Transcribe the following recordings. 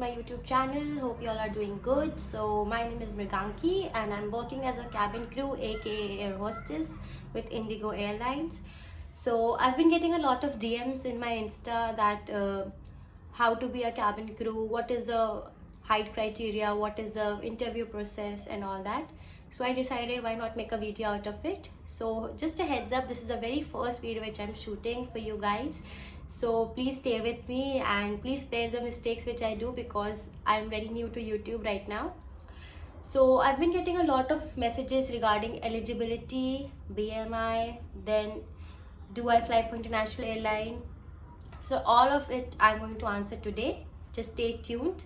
my YouTube channel. Hope you all are doing good. So my name is Mriganki and I'm working as a cabin crew aka air hostess with Indigo Airlines. So I've been getting a lot of DMs in my Insta that how to be a cabin crew, what is the height criteria, what is the interview process and all that. So I decided why not make a video out of it. So just a heads up, this is the very first video which I'm shooting for you guys. So please stay with me and please spare the mistakes which I do because I'm very new to YouTube right now. So I've been getting a lot of messages regarding eligibility, BMI, then do I fly for international airline. So all of it I'm going to answer today. Just stay tuned.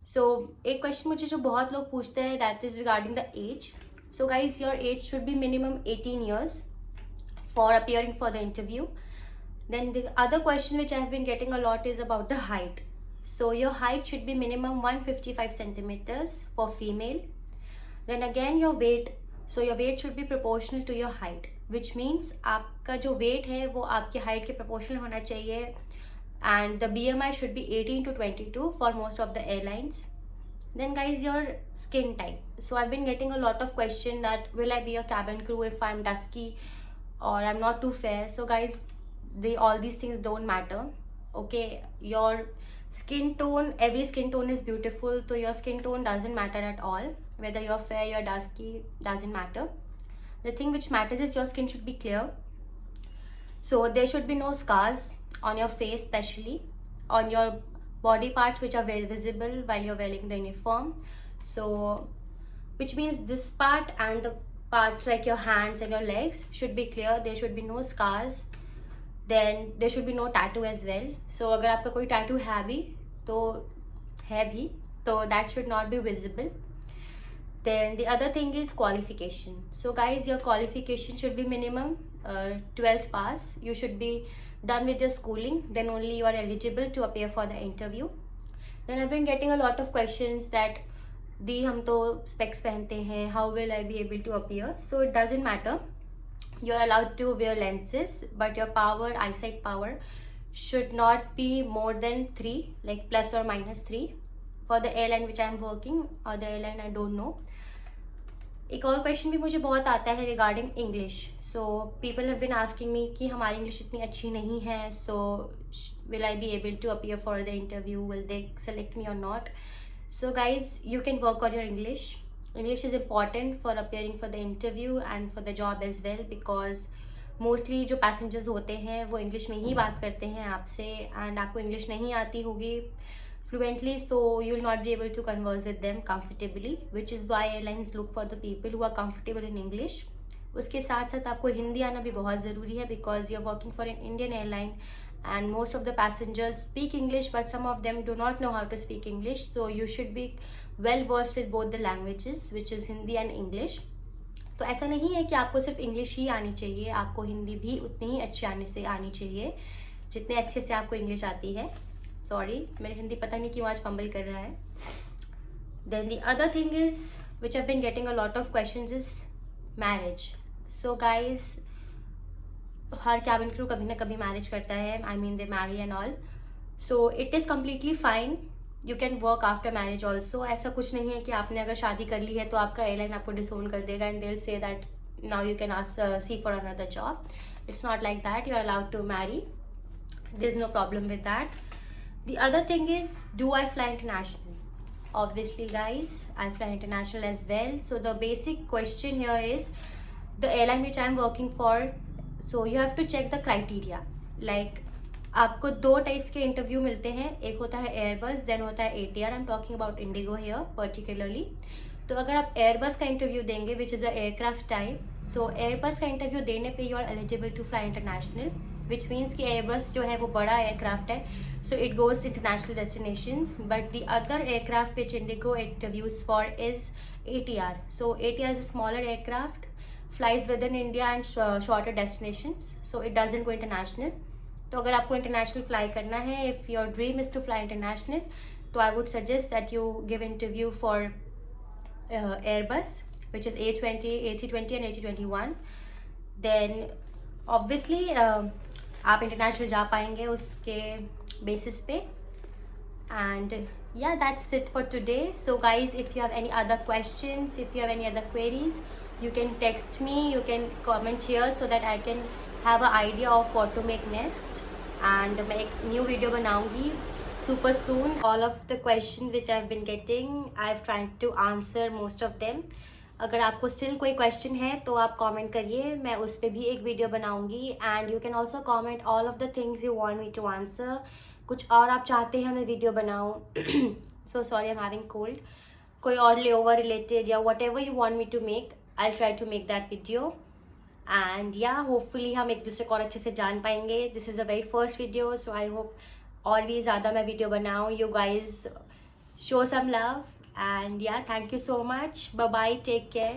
So एक question मुझे जो बहुत लोग पूछते हैं that is regarding the age. So guys, your age should be minimum 18 years for appearing for the interview. Then the other question which I have been getting a lot is about the height. So your height should be minimum 155 centimeters for female. Then again your weight. So your weight should be proportional to your height, which means आपका जो weight है वो आपकी height के proportional होना चाहिए. And the BMI should be 18 to 22 for most of the airlines. Then guys, your skin type. So I've been getting a lot of question that will I be a cabin crew if I'm dusky or I'm not too fair. So guys, all these things don't matter. Okay, your skin tone, every skin tone is beautiful, so your skin tone doesn't matter at all. Whether you're fair, you're dusky, doesn't matter. The thing which matters is your skin should be clear. So there should be no scars on your face, especially on your body parts which are very visible while you're wearing the uniform. So which means this part and the parts like your hands and your legs should be clear. There should be no scars. Then there should be no tattoo as well. So अगर आपका कोई tattoo है भी तो that should not be visible. Then the other thing is qualification. So guys, your qualification should be minimum 12th pass. You should be done with your schooling, then only you are eligible to appear for the interview. Then I've been getting a lot of questions that दी हम तो specs पहनते हैं, how will I be able to appear? So it doesn't matter. You're allowed to wear lenses, but your eyesight power should not be more than 3, like plus or minus 3 for the airline which I'm working or the airline I don't know. एक और question भी मुझे बहुत आता है regarding English. So people have been asking me कि हमारी English इतनी अच्छी नहीं है, so will I be able to appear for the interview, will they select me और not. So guys, you can work on your English. English is important for appearing for the interview and for the job as well because mostly जो passengers होते हैं वो English में ही बात करते हैं आपसे and आपको English नहीं आती होगी fluently, so you will not be able to converse with them comfortably, which is why airlines look for the people who are comfortable in English. उसके साथ साथ आपको हिंदी आना भी बहुत ज़रूरी है because you are working for an Indian airline and most of the passengers speak English but some of them do not know how to speak English, so you should be well versed with both the languages which is Hindi and English. तो ऐसा नहीं है कि आपको सिर्फ English ही आनी चाहिए, आपको हिंदी भी उतनी ही अच्छी आनी चाहिए जितने अच्छे से आपको इंग्लिश आती है. सॉरी, मेरी हिंदी पता नहीं क्यों आज फंबल कर रहा है. Then the other thing is which I've been getting a lot of questions is marriage. So guys, her cabin crew कभी ना कभी मैरिज करता है. I mean they marry and all. So it is completely fine. You can work after marriage also. ऐसा कुछ नहीं है कि आपने अगर शादी कर ली है तो आपका एयरलाइन आपको डिसोन कर देगा and they'll say that now you can see for another job. It's not like that. You are allowed to marry. There's no problem with that. The other thing is, do I fly international? Obviously guys, I fly international as well. So the basic question here is the airline which I'm working for. So you have to check the criteria. Like आपको 2 types के interview मिलते हैं. एक होता है Airbus, then होता है ATR. I am talking about IndiGo here particularly. तो अगर आप एयरबस का इंटरव्यू देंगे which is a aircraft type, so Airbus का इंटरव्यू देने पे you are eligible to fly international, which means कि एयरबस जो है वो बड़ा एयरक्राफ्ट है, so it goes international destinations. But the other aircraft which IndiGo interviews for is ATR. So ATR is a smaller aircraft, flies within India and shorter destinations, so it doesn't go international. तो अगर आपको international fly करना है, if your dream is to fly international, तो I would suggest that you give interview for Airbus which is A20, A320 and A321. Then obviously आप international जा पाएंगे उसके बेसिस पे. And yeah, that's it for today. So guys, if you have any other questions, if you have any other queries, you can text me, you can comment here so that I can have an idea of what to make next. And मैं एक new video बनाऊंगी super soon. All of the questions which I've been getting, I've tried to answer most of them. अगर आपको still कोई question है तो आप comment करिए, मैं उस पर भी एक वीडियो बनाऊंगी. And you can also comment all of the things you want me to answer. कुछ और आप चाहते हैं मैं वीडियो बनाऊं. So sorry, I am having cold. कोई और लेओवर रिलेटेड या whatever you want me to make, I try to make that video. And या होपफुली हम एक दूसरे को और अच्छे से जान पाएंगे. This is a very first video, so I hope और भी ज़्यादा मैं वीडियो बनाऊँ. You guys show some love, and yeah, thank you so much. Bye bye, take care.